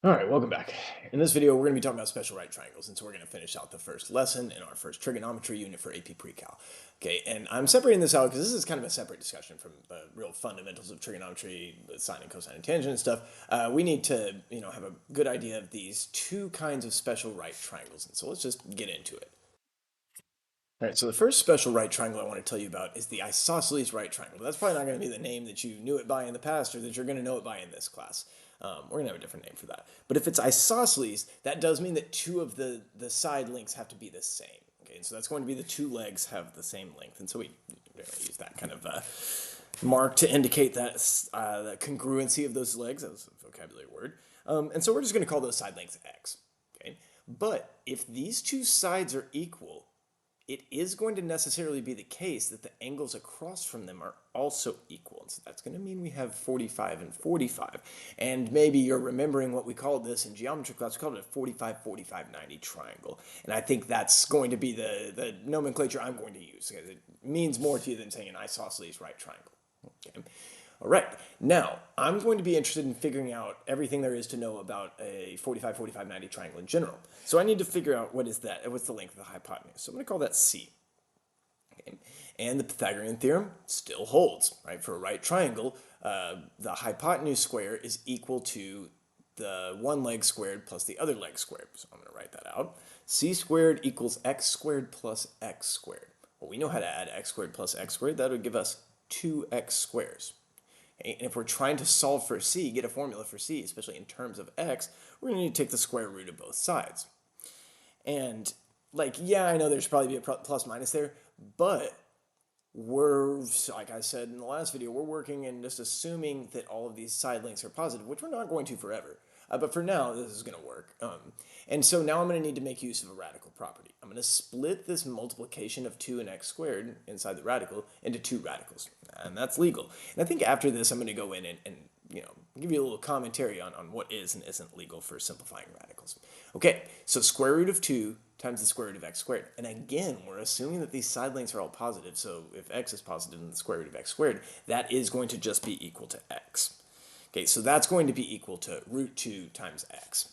Alright, welcome back. In this video, we're going to be talking about special right triangles, and so we're going to finish out the first lesson in our first trigonometry unit for AP Pre-Cal. Okay, and I'm separating this out because this is kind of a separate discussion from the real fundamentals of trigonometry, the sine and cosine and tangent and stuff. We need to, have a good idea of these two kinds of special right triangles, and so let's just get into it. All right, so the first special right triangle I want to tell you about is the isosceles right triangle. That's probably not going to be the name that you knew it by in the past or that you're going to know it by in this class. We're going to have a different name for that. But if it's isosceles, that does mean that two of the side lengths have to be the same. Okay, and so that's going to be the two legs have the same length. And so we use that kind of mark to indicate that the congruency of those legs. That was a vocabulary word. And so we're just going to call those side lengths x. Okay, but if these two sides are equal, it is going to necessarily be the case that the angles across from them are also equal. And so that's going to mean we have 45 and 45. And maybe you're remembering what we called this in geometry class. We called it a 45, 45, 90 triangle. And I think that's going to be the nomenclature I'm going to use, because it means more to you than saying an isosceles right triangle. Okay. All right, now I'm going to be interested in figuring out everything there is to know about a 45, 45, 90 triangle in general. So I need to figure out what is that, what's the length of the hypotenuse. So I'm going to call that C. Okay. And the Pythagorean theorem still holds, right? For a right triangle, the hypotenuse square is equal to the one leg squared plus the other leg squared. So I'm going to write that out. C squared equals x squared plus x squared. Well, we know how to add x squared plus x squared. That would give us 2x squares. And if we're trying to solve for C, get a formula for C, especially in terms of x, we're going to need to take the square root of both sides. And, yeah, I know there should probably be a plus minus there, but we're, like I said in the last video, we're working and just assuming that all of these side lengths are positive, which we're not going to forever. But for now, this is going to work. And so now I'm going to need to make use of a radical property. I'm going to split this multiplication of 2 and x squared inside the radical into two radicals. And that's legal. And I think after this, I'm going to go in and give you a little commentary on what is and isn't legal for simplifying radicals. Okay, so square root of 2 times the square root of x squared. And again, we're assuming that these side lengths are all positive. So if x is positive and the square root of x squared, that is going to just be equal to x. Okay, so that's going to be equal to root 2 times x.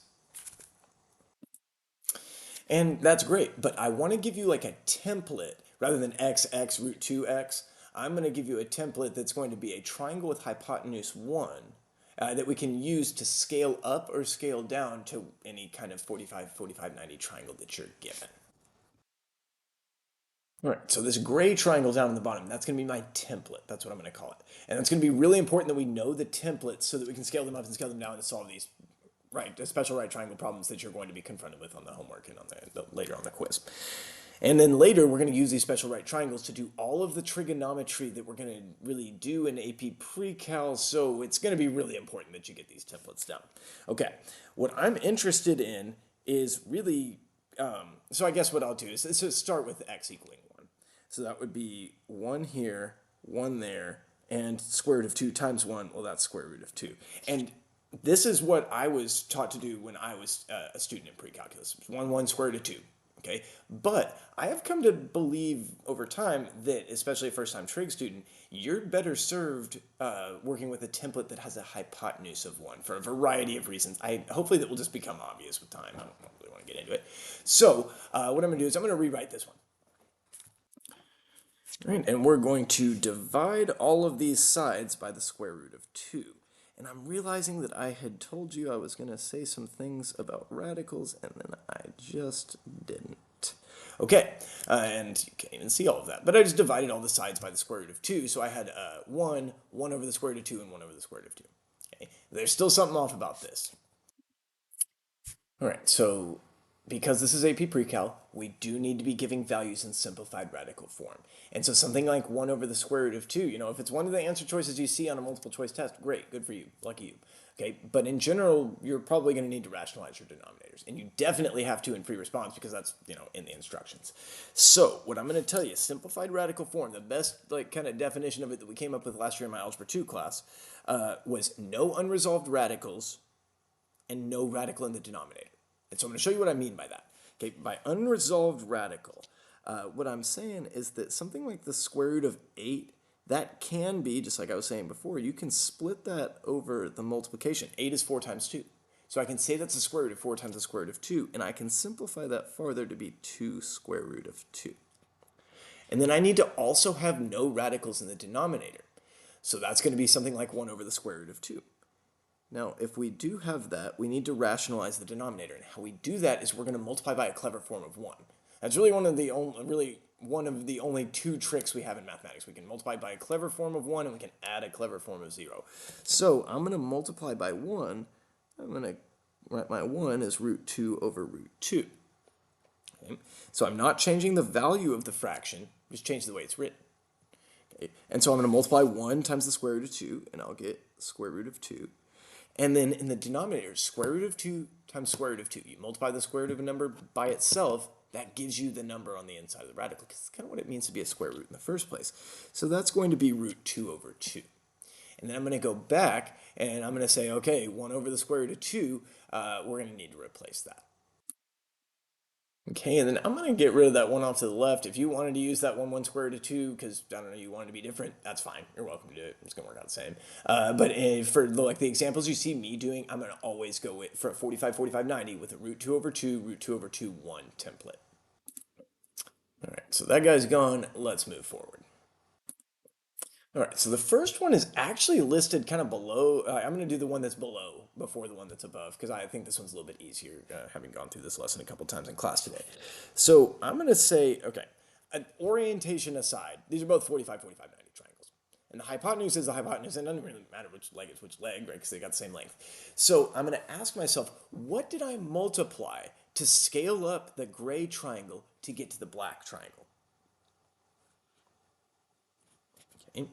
And that's great, but I want to give you like a template rather than x root 2x. I'm going to give you a template that's going to be a triangle with hypotenuse 1 that we can use to scale up or scale down to any kind of 45, 45, 90 triangle that you're given. All right, so this gray triangle down in the bottom, that's going to be my template. That's what I'm going to call it. And it's going to be really important that we know the templates so that we can scale them up and scale them down to solve these special right triangle problems that you're going to be confronted with on the homework and on later on the quiz. And then later, we're going to use these special right triangles to do all of the trigonometry that we're going to really do in AP Pre-Cal, so it's going to be really important that you get these templates down. Okay, what I'm interested in is really, so I guess what I'll do is start with x equaling 1. So that would be 1 here, 1 there, and square root of 2 times 1, well, that's square root of 2. And this is what I was taught to do when I was a student in pre-calculus. 1 square root of 2. Okay, but I have come to believe over time that, especially a first-time trig student, you're better served working with a template that has a hypotenuse of 1 for a variety of reasons. Hopefully that will just become obvious with time. I don't really want to get into it. So what I'm going to do is I'm going to rewrite this one. All right, and we're going to divide all of these sides by the square root of 2. And I'm realizing that I had told you I was going to say some things about radicals, and then I just didn't. Okay, and you can't even see all of that. But I just divided all the sides by the square root of 2, so I had 1 over the square root of 2, and 1 over the square root of 2. Okay, there's still something off about this. All right, so because this is AP Pre-Cal, we do need to be giving values in simplified radical form. And so something like 1 over the square root of 2, if it's one of the answer choices you see on a multiple choice test, great, good for you, lucky you. Okay, but in general, you're probably going to need to rationalize your denominators. And you definitely have to in free response because that's, in the instructions. So what I'm going to tell you, simplified radical form, the best kind of definition of it that we came up with last year in my Algebra 2 class was no unresolved radicals and no radical in the denominator. And so I'm going to show you what I mean by that. Okay, by unresolved radical, what I'm saying is that something like the square root of 8, that can be, just like I was saying before, you can split that over the multiplication. 8 is 4 times 2. So I can say that's the square root of 4 times the square root of 2, and I can simplify that farther to be 2 square root of 2. And then I need to also have no radicals in the denominator. So that's going to be something like 1 over the square root of 2. Now, if we do have that, we need to rationalize the denominator. And how we do that is we're going to multiply by a clever form of 1. That's really one of the only two tricks we have in mathematics. We can multiply by a clever form of 1, and we can add a clever form of 0. So I'm going to multiply by 1. I'm going to write my 1 as root 2 over root 2. Okay? So I'm not changing the value of the fraction, just change the way it's written. Okay? And so I'm going to multiply 1 times the square root of 2, and I'll get square root of 2. And then in the denominator, square root of 2 times square root of 2. You multiply the square root of a number by itself, that gives you the number on the inside of the radical, because it's kind of what it means to be a square root in the first place. So that's going to be root 2 over 2. And then I'm going to go back, and I'm going to say, okay, 1 over the square root of 2, we're going to need to replace that. Okay, and then I'm going to get rid of that 1 off to the left. If you wanted to use that 1 square root of 2, because, I don't know, you wanted to be different, that's fine. You're welcome to do it. It's going to work out the same. But for like the examples you see me doing, I'm going to always go with, for 45, 45, 90 with a root 2 over 2, root 2 over 2, 1 template. All right, so that guy's gone. Let's move forward. All right, so the first one is actually listed kind of below. I'm going to do the one that's below before the one that's above, because I think this one's a little bit easier, having gone through this lesson a couple times in class today. So I'm going to say, okay, orientation aside, these are both 45, 45, 90 triangles. And the hypotenuse is the hypotenuse, and it doesn't really matter which leg is which leg, right, because they got the same length. So I'm going to ask myself, what did I multiply to scale up the gray triangle to get to the black triangle? Okay.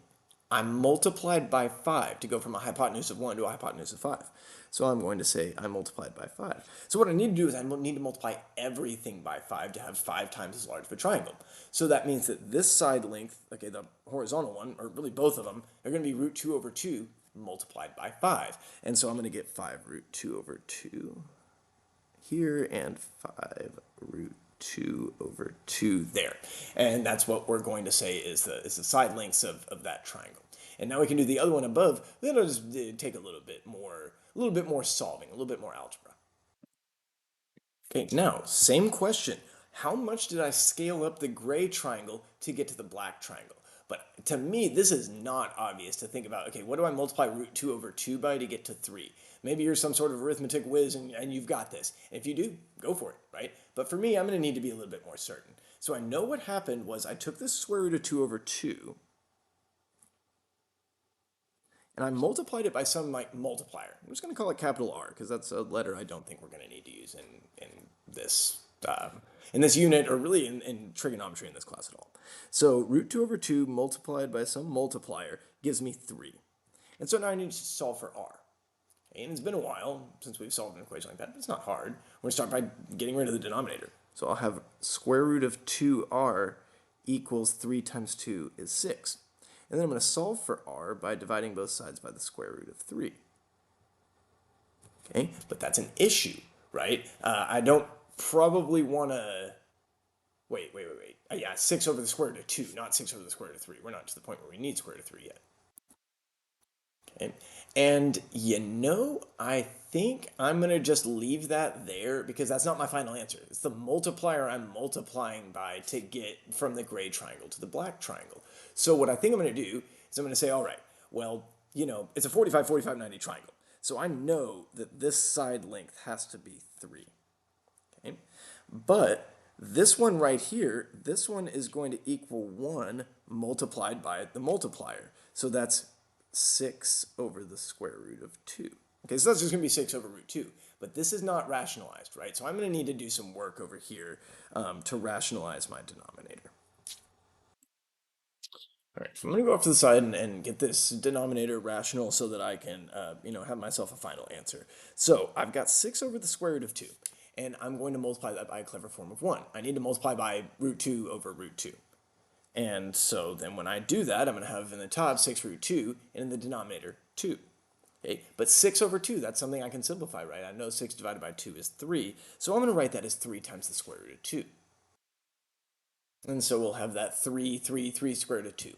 I multiplied by 5 to go from a hypotenuse of 1 to a hypotenuse of 5. So I'm going to say I multiplied by 5. So what I need to do is I need to multiply everything by 5 to have 5 times as large of a triangle. So that means that this side length, okay, the horizontal one, or really both of them, are going to be root 2 over 2 multiplied by 5. And so I'm going to get 5 root 2 over 2 here and 5 root 2 over 2 there. And that's what we're going to say is the side lengths of that triangle. And now we can do the other one above. Then it'll just take a little bit more solving, a little bit more algebra. Okay, now, same question. How much did I scale up the gray triangle to get to the black triangle? But to me, this is not obvious to think about, okay, what do I multiply root 2 over 2 by to get to 3? Maybe you're some sort of arithmetic whiz and you've got this. And if you do, go for it, right? But for me, I'm going to need to be a little bit more certain. So I know what happened was I took this square root of 2 over 2, and I multiplied it by some like multiplier. I'm just going to call it capital R because that's a letter I don't think we're going to need to use in this unit, or really in trigonometry in this class at all. So root 2 over 2 multiplied by some multiplier gives me 3. And so now I need to solve for R. And it's been a while since we've solved an equation like that, but it's not hard. We're going to start by getting rid of the denominator. So I'll have square root of 2R equals 3 times 2 is 6. And then I'm going to solve for R by dividing both sides by the square root of 3. Okay, but that's an issue, right? I don't probably want to... Wait. Yeah, 6 over the square root of 2, not 6 over the square root of 3. We're not to the point where we need square root of 3 yet. Okay, and I think I'm going to just leave that there because that's not my final answer. It's the multiplier I'm multiplying by to get from the gray triangle to the black triangle. So what I think I'm going to do is I'm going to say, all right, well, it's a 45, 45, 90 triangle. So I know that this side length has to be 3. Okay, but this one right here, this one is going to equal 1 multiplied by the multiplier. So that's 6 over the square root of 2. Okay, so that's just going to be 6 over root 2. But this is not rationalized, right? So I'm going to need to do some work over here to rationalize my denominator. All right, so I'm going to go off to the side and get this denominator rational so that I can, have myself a final answer. So I've got 6 over the square root of 2, and I'm going to multiply that by a clever form of 1. I need to multiply by root 2 over root 2. And so then when I do that, I'm going to have in the top 6 root 2, and in the denominator 2. Okay, but 6 over 2, that's something I can simplify, right? I know 6 divided by 2 is 3, so I'm going to write that as 3 times the square root of 2. And so we'll have that 3 square root of 2.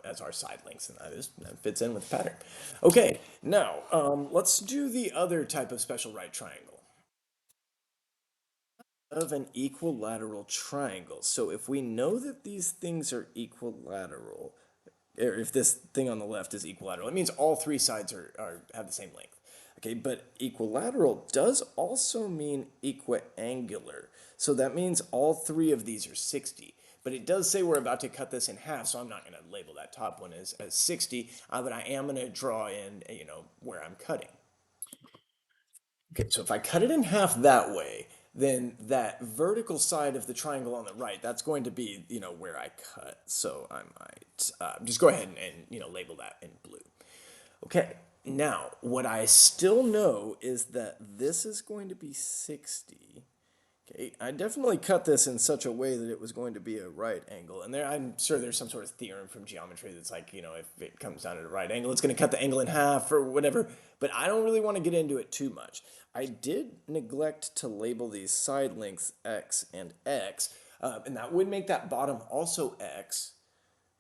as our side lengths, and that fits in with the pattern. Okay, now let's do the other type of special right triangle of an equilateral triangle. So if we know that these things are equilateral, or if this thing on the left is equilateral, it means all three sides have the same length. Okay, but equilateral does also mean equiangular. So that means all three of these are 60. But it does say we're about to cut this in half, so I'm not going to label that top one as 60, but I am going to draw in, where I'm cutting. Okay, so if I cut it in half that way, then that vertical side of the triangle on the right, that's going to be, where I cut. So I might just go ahead and label that in blue. Okay, now what I still know is that this is going to be 60. Okay, I definitely cut this in such a way that it was going to be a right angle. And I'm sure there's some sort of theorem from geometry that's like, if it comes down at a right angle, it's going to cut the angle in half or whatever. But I don't really want to get into it too much. I did neglect to label these side lengths x and x. And that would make that bottom also x.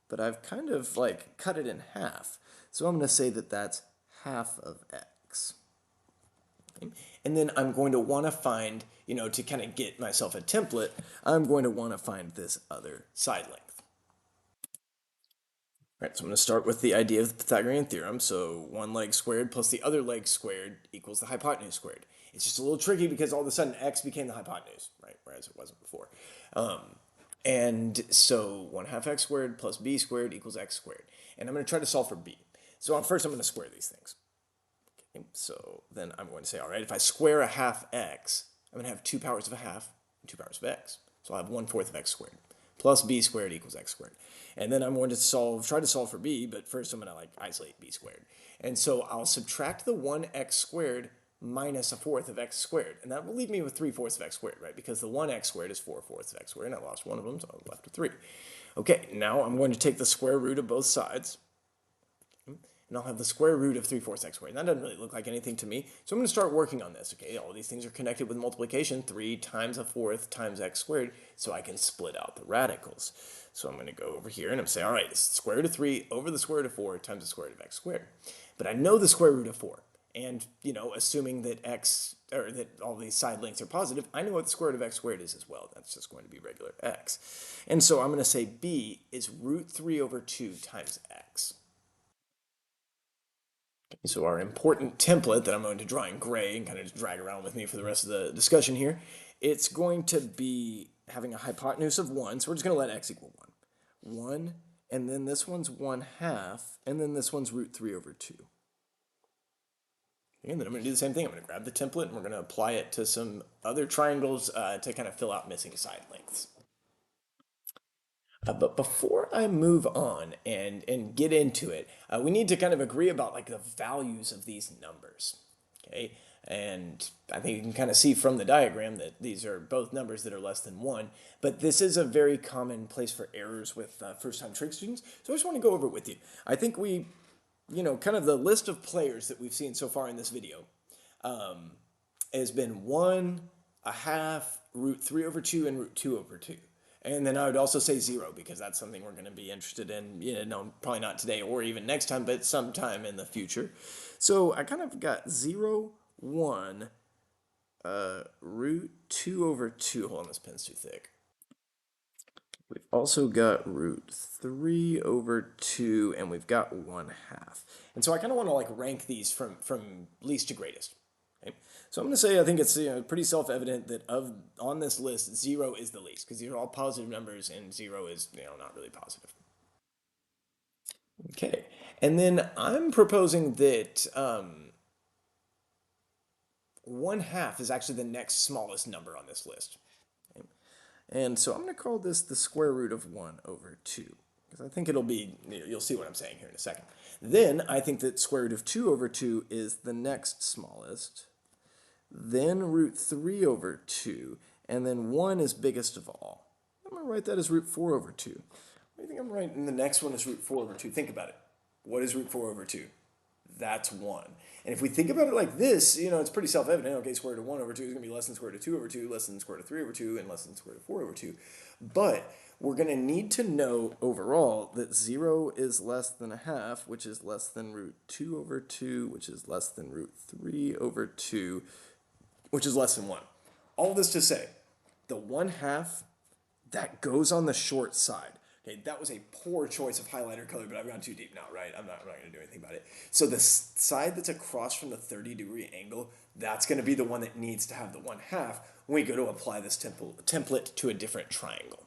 But I've kind of like cut it in half. So I'm going to say that that's half of x. And then I'm going to want to find, to kind of get myself a template, I'm going to want to find this other side length. All right, so I'm going to start with the idea of the Pythagorean theorem. So one leg squared plus the other leg squared equals the hypotenuse squared. It's just a little tricky because all of a sudden x became the hypotenuse, right? Whereas it wasn't before. And so 1/2 x squared plus b squared equals x squared. And I'm going to try to solve for b. So first I'm going to square these things. So then I'm going to say, all right, if I square a half x, I'm going to have 2 powers of a half and 2 powers of x. So I'll have 1/4 of x squared plus b squared equals x squared. And then I'm going to try to solve for b, but first I'm going to isolate b squared. And so I'll subtract the 1x squared minus 1/4 of x squared. And that will leave me with 3/4 of x squared, right? Because the 1x squared is 4/4 of x squared, and I lost one of them, so I'm left with 3. Okay, now I'm going to take the square root of both sides. And I'll have the square root of 3/4 x squared. And that doesn't really look like anything to me. So I'm going to start working on this. Okay, all these things are connected with multiplication. 3 times 1/4 times x squared. So I can split out the radicals. So I'm going to go over here and I'm going to say, all right, it's the square root of 3 over the square root of 4 times the square root of x squared. But I know the square root of 4. And, assuming that that all these side lengths are positive, I know what the square root of x squared is as well. That's just going to be regular x. And so I'm going to say b is root 3 over 2 times x. So our important template that I'm going to draw in gray and kind of just drag around with me for the rest of the discussion here, it's going to be having a hypotenuse of 1. So we're just going to let x equal 1. 1, and then this one's 1/2, and then this one's root 3 over 2. And then I'm going to do the same thing. I'm going to grab the template and we're going to apply it to some other triangles to kind of fill out missing side lengths. But before I move on and get into it, we need to kind of agree about the values of these numbers. Okay, and I think you can kind of see from the diagram that these are both numbers that are less than 1. But this is a very common place for errors with first-time trig students. So I just want to go over it with you. I think we, kind of the list of players that we've seen so far in this video has been 1/2, root 3 over 2, and root 2 over 2. And then I would also say 0 because that's something we're going to be interested in, probably not today or even next time, but sometime in the future. So I kind of got 0, 1, root 2 over 2. Hold on, this pen's too thick. We've also got root 3 over 2, and we've got 1/2. And so I kind of want to rank these from least to greatest. Okay? So I'm going to say I think it's pretty self-evident that on this list, 0 is the least, because these are all positive numbers, and 0 is not really positive. Okay, and then I'm proposing that 1/2 is actually the next smallest number on this list. Okay? And so I'm going to call this the square root of 1 over 2. Because I think it'll be, you'll see what I'm saying here in a second. Then I think that square root of 2 over 2 is the next smallest. Then root 3 over 2, and then 1 is biggest of all. I'm going to write that as root 4 over 2. What do you think I'm writing? The next one is root 4 over 2. Think about it. What is root 4 over 2? That's 1. And if we think about it like this, it's pretty self-evident. Okay, square root of 1 over 2 is going to be less than square root of 2 over 2, less than square root of 3 over 2, and less than square root of 4 over 2. But we're going to need to know overall that 0 is less than a half, which is less than root 2 over 2, which is less than root 3 over 2, which is less than 1. All this to say, the 1/2, that goes on the short side. Okay, that was a poor choice of highlighter color, but I've gone too deep now, right? I'm not going to do anything about it. So the side that's across from the 30-degree angle, that's going to be the one that needs to have the 1/2 when we go to apply this template to a different triangle.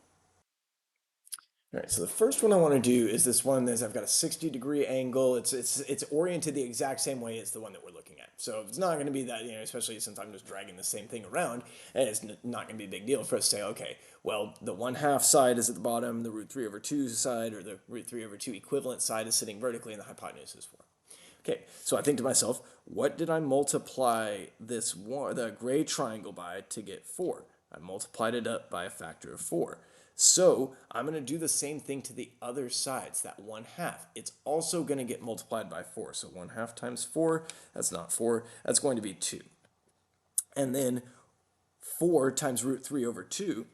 All right, so the first one I want to do is this one that I've got a 60-degree angle. It's oriented the exact same way as the one that we're looking at. So it's not going to be that, especially since I'm just dragging the same thing around, and it's not going to be a big deal for us to say, okay, well, the 1/2 side is at the bottom, the root 3 over 2 side, or the root 3 over 2 equivalent side is sitting vertically, and the hypotenuse is 4. Okay, so I think to myself, what did I multiply the gray triangle by to get 4? I multiplied it up by a factor of 4. So I'm going to do the same thing to the other sides, that 1/2. It's also going to get multiplied by 4. So 1/2 times 4, that's not 4, that's going to be 2. And then 4 times root 3 over 2,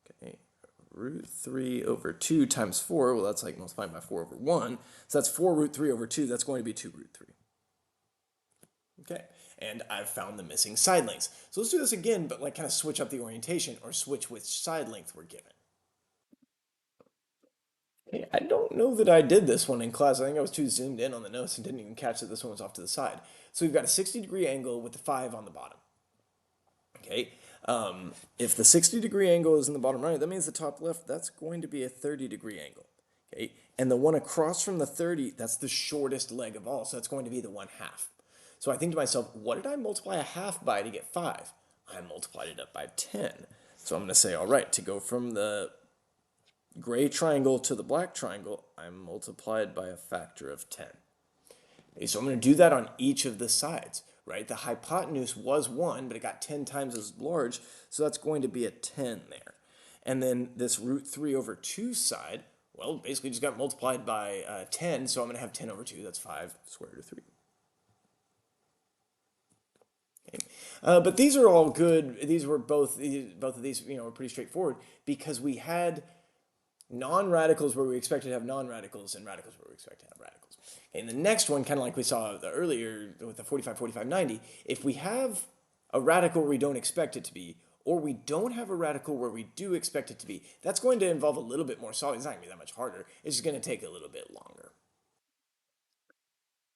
okay, root 3 over 2 times 4, well, that's like multiplying by 4 over 1. So that's 4 root 3 over 2, that's going to be 2 root 3. Okay, and I've found the missing side lengths. So let's do this again, but like kind of switch up the orientation or switch which side length we're given. Okay, I don't know that I did this one in class. I think I was too zoomed in on the notes and didn't even catch that this one was off to the side. So we've got a 60-degree angle with the 5 on the bottom. Okay, if the 60-degree angle is in the bottom right, that means the top left, that's going to be a 30-degree angle. Okay, and the one across from the 30, that's the shortest leg of all, so that's going to be the 1/2. So I think to myself, what did I multiply a half by to get 5? I multiplied it up by 10. So I'm going to say, all right, to go from the gray triangle to the black triangle, I multiplied by a factor of 10. Okay, so I'm going to do that on each of the sides, right? The hypotenuse was 1, but it got 10 times as large, so that's going to be a 10 there. And then this root 3 over 2 side, well, basically just got multiplied by 10, so I'm going to have 10 over 2, that's 5 square root of 3. Okay. But these are all good. These were both of these, were pretty straightforward because we had non-radicals where we expected to have non-radicals and radicals where we expect to have radicals. Okay, and the next one, kind of like we saw earlier with the 45, 45, 90, if we have a radical where we don't expect it to be, or we don't have a radical where we do expect it to be, that's going to involve a little bit more solving. It's not going to be that much harder. It's just going to take a little bit longer.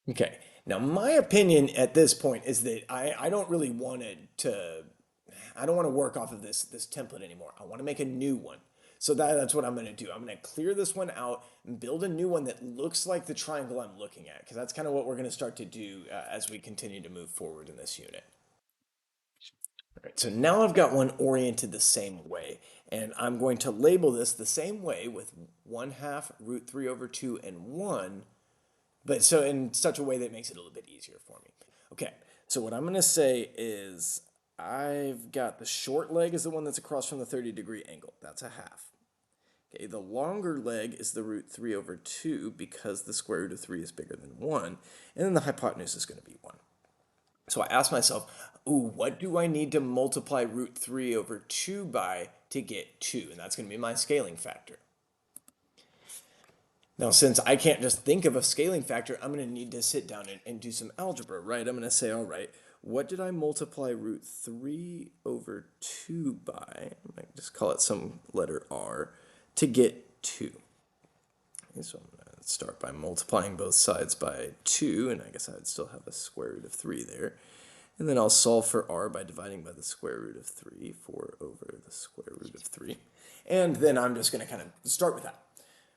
Okay, now my opinion at this point is that I don't really want I don't want to work off of this template anymore. I want to make a new one. So that's what I'm going to do. I'm going to clear this one out and build a new one that looks like the triangle I'm looking at, because that's kind of what we're going to start to do as we continue to move forward in this unit. All right, so now I've got one oriented the same way, and I'm going to label this the same way with 1/2 root 3 over 2 and 1, but so in such a way that makes it a little bit easier for me. Okay, so what I'm going to say is I've got the short leg is the one that's across from the 30-degree angle. That's a half. Okay, the longer leg is the root 3 over 2 because the square root of 3 is bigger than 1. And then the hypotenuse is going to be 1. So I asked myself, ooh, what do I need to multiply root 3 over 2 by to get 2? And that's going to be my scaling factor. Now, since I can't just think of a scaling factor, I'm going to need to sit down and do some algebra, right? I'm going to say, all right, what did I multiply root 3 over 2 by? I might just call it some letter R to get 2. Okay, so I'm going to start by multiplying both sides by 2, and I guess I'd still have a square root of 3 there. And then I'll solve for R by dividing by the square root of 3, 4 over the square root of 3. And then I'm just going to kind of start with that.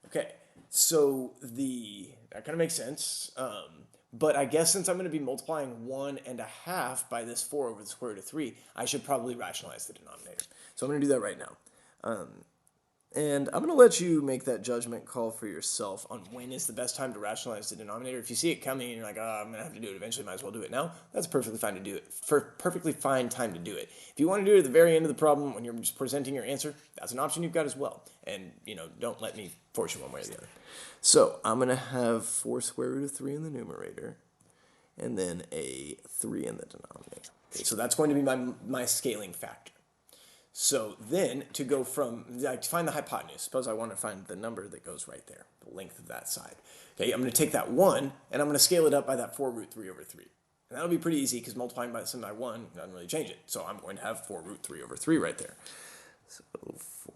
Okay, so that kind of makes sense. But I guess since I'm going to be multiplying 1.5 by this 4 over the square root of 3, I should probably rationalize the denominator. So I'm going to do that right now. And I'm going to let you make that judgment call for yourself on when is the best time to rationalize the denominator. If you see it coming and you're like, oh, I'm going to have to do it eventually, might as well do it now, that's perfectly fine to do it. Perfectly fine time to do it. If you want to do it at the very end of the problem when you're just presenting your answer, that's an option you've got as well. And, don't let me force you one way or the other. So I'm going to have 4 square root of 3 in the numerator and then a 3 in the denominator. Okay, so that's going to be my scaling factor. So then to go from, like, to find the hypotenuse, suppose I want to find the number that goes right there, the length of that side. Okay, I'm going to take that 1 and I'm going to scale it up by that 4 root 3 over 3. And that'll be pretty easy because multiplying by something by 1 doesn't really change it. So I'm going to have 4 root 3 over 3 right there. So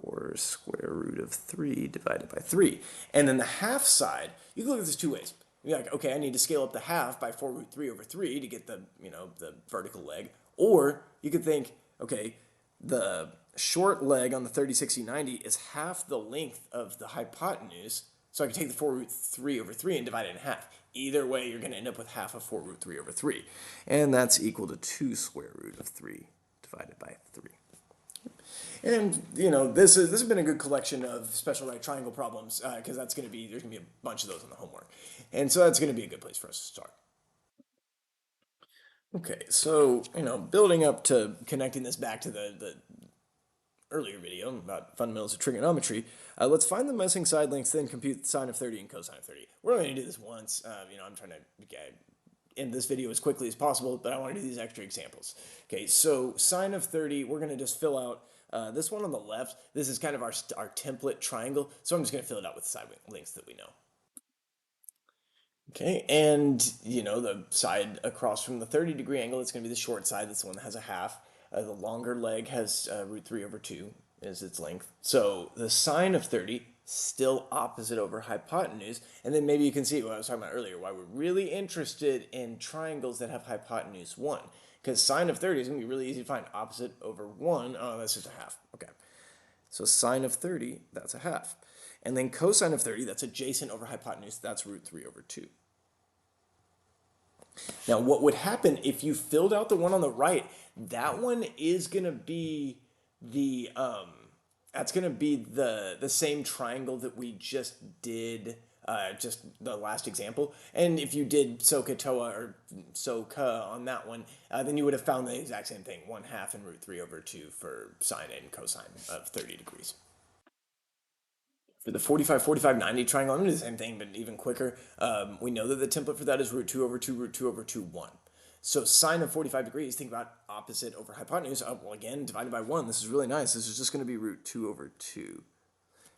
4 square root of 3 divided by 3. And then the half side, you can look at this two ways. You're like, okay, I need to scale up the half by 4 root 3 over 3 to get the, the vertical leg. Or you could think, okay, the short leg on the 30, 60, 90 is half the length of the hypotenuse. So I can take the 4 root 3 over 3 and divide it in half. Either way, you're going to end up with half of 4 root 3 over 3. And that's equal to 2 square root of 3 divided by 3. And, this has been a good collection of special right triangle problems because there's going to be a bunch of those in the homework. And so that's going to be a good place for us to start. Okay, so, building up to connecting this back to the earlier video about fundamentals of trigonometry, let's find the missing side lengths, then compute sine of 30 and cosine of 30. We're only going to do this once. I'm trying to end this video as quickly as possible, but I want to do these extra examples. Okay, so sine of 30, we're going to just fill out this one on the left. This is kind of our template triangle, so I'm just going to fill it out with the side lengths that we know. Okay, and the side across from the 30-degree angle, it's going to be the short side. That's the one that has a half. The longer leg has root 3 over 2 is its length. So the sine of 30, still opposite over hypotenuse. And then maybe you can see what I was talking about earlier, why we're really interested in triangles that have hypotenuse 1. Because sine of 30 is going to be really easy to find. Opposite over 1, oh, that's just a half. Okay, so sine of 30, that's a half. And then cosine of 30, that's adjacent over hypotenuse, that's root 3 over 2. Now, what would happen if you filled out the one on the right? That one is going to be the the same triangle that we just did, just the last example. And if you did SOHCAHTOA or SOHCA on that one, then you would have found the exact same thing, 1/2 and root 3 over 2 for sine and cosine of 30 degrees. For the 45, 45, 90 triangle, I'm going to do the same thing, but even quicker. We know that the template for that is root 2 over 2, root 2 over 2, 1. So sine of 45 degrees, think about opposite over hypotenuse. Well, again, divided by 1. This is really nice. This is just going to be root 2 over 2.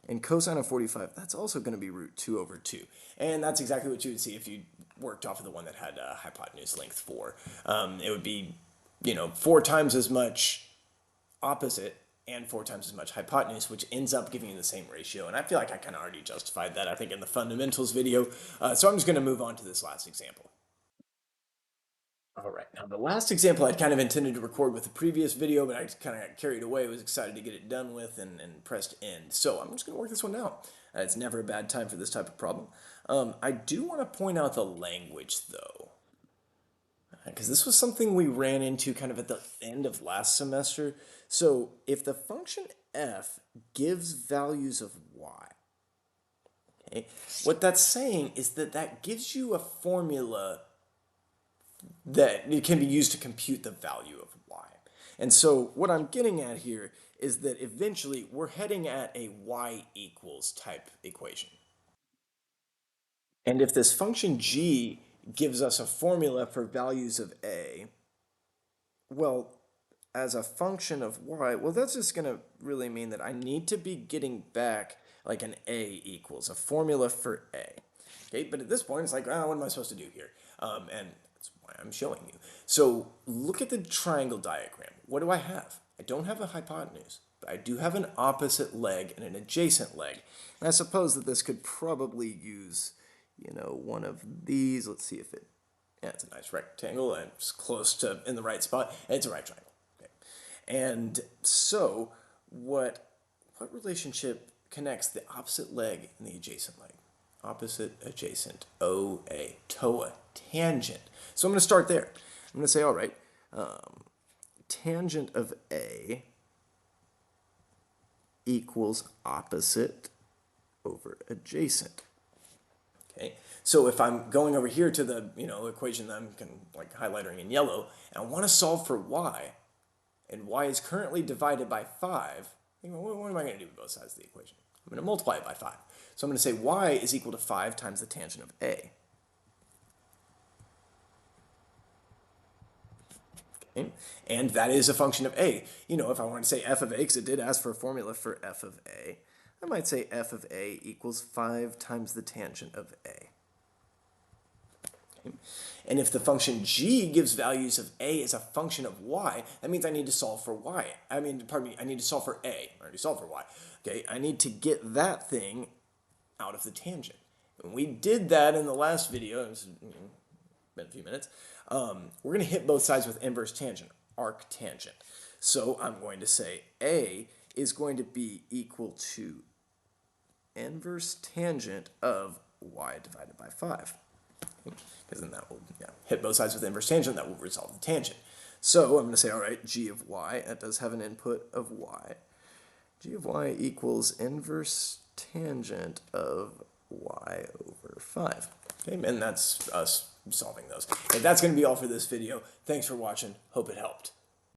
And cosine of 45, that's also going to be root 2 over 2. And that's exactly what you would see if you worked off of the one that had hypotenuse length 4. It would be, 4 times as much opposite and 4 times as much hypotenuse, which ends up giving you the same ratio. And I feel like I kind of already justified that, I think, in the fundamentals video. So I'm just going to move on to this last example. All right, now the last example I'd kind of intended to record with the previous video, but I kind of got carried away, was excited to get it done with and pressed end. So I'm just going to work this one out. It's never a bad time for this type of problem. I do want to point out the language, though, because this was something we ran into kind of at the end of last semester. So if the function f gives values of y, okay, what that's saying is that gives you a formula that it can be used to compute the value of y. And so what I'm getting at here is that eventually we're heading at a y equals type equation. And if this function g gives us a formula for values of a, well, as a function of y, well, that's just going to really mean that I need to be getting back like an a equals, a formula for a. Okay, but at this point, it's like, what am I supposed to do here? And that's why I'm showing you. So look at the triangle diagram. What do I have? I don't have a hypotenuse, but I do have an opposite leg and an adjacent leg. And I suppose that this could probably use, one of these. Let's see if it's a nice rectangle and it's close to in the right spot. And it's a right triangle. And so, what relationship connects the opposite leg and the adjacent leg? Opposite, adjacent, OA, TOA, tangent. So I'm going to start there. I'm going to say, all right, tangent of A equals opposite over adjacent. Okay, so if I'm going over here to the equation that I'm highlighting in yellow, and I want to solve for y, and y is currently divided by 5, what am I going to do with both sides of the equation? I'm going to multiply it by 5. So I'm going to say y is equal to 5 times the tangent of a. Okay? And that is a function of a. You know, if I want to say f of a, because it did ask for a formula for f of a, I might say f of a equals 5 times the tangent of a. Okay? And if the function g gives values of a as a function of y, that means I need to solve for y. I need to solve for a. I already solved for y. Okay, I need to get that thing out of the tangent. And we did that in the last video. It's been a few minutes. We're going to hit both sides with inverse tangent, arctangent. So I'm going to say a is going to be equal to inverse tangent of y divided by 5. Because then that will hit both sides with inverse tangent, that will resolve the tangent. So I'm going to say, all right, g of y, that does have an input of y. G of y equals inverse tangent of y over 5. Okay, and that's us solving those. And that's going to be all for this video. Thanks for watching. Hope it helped.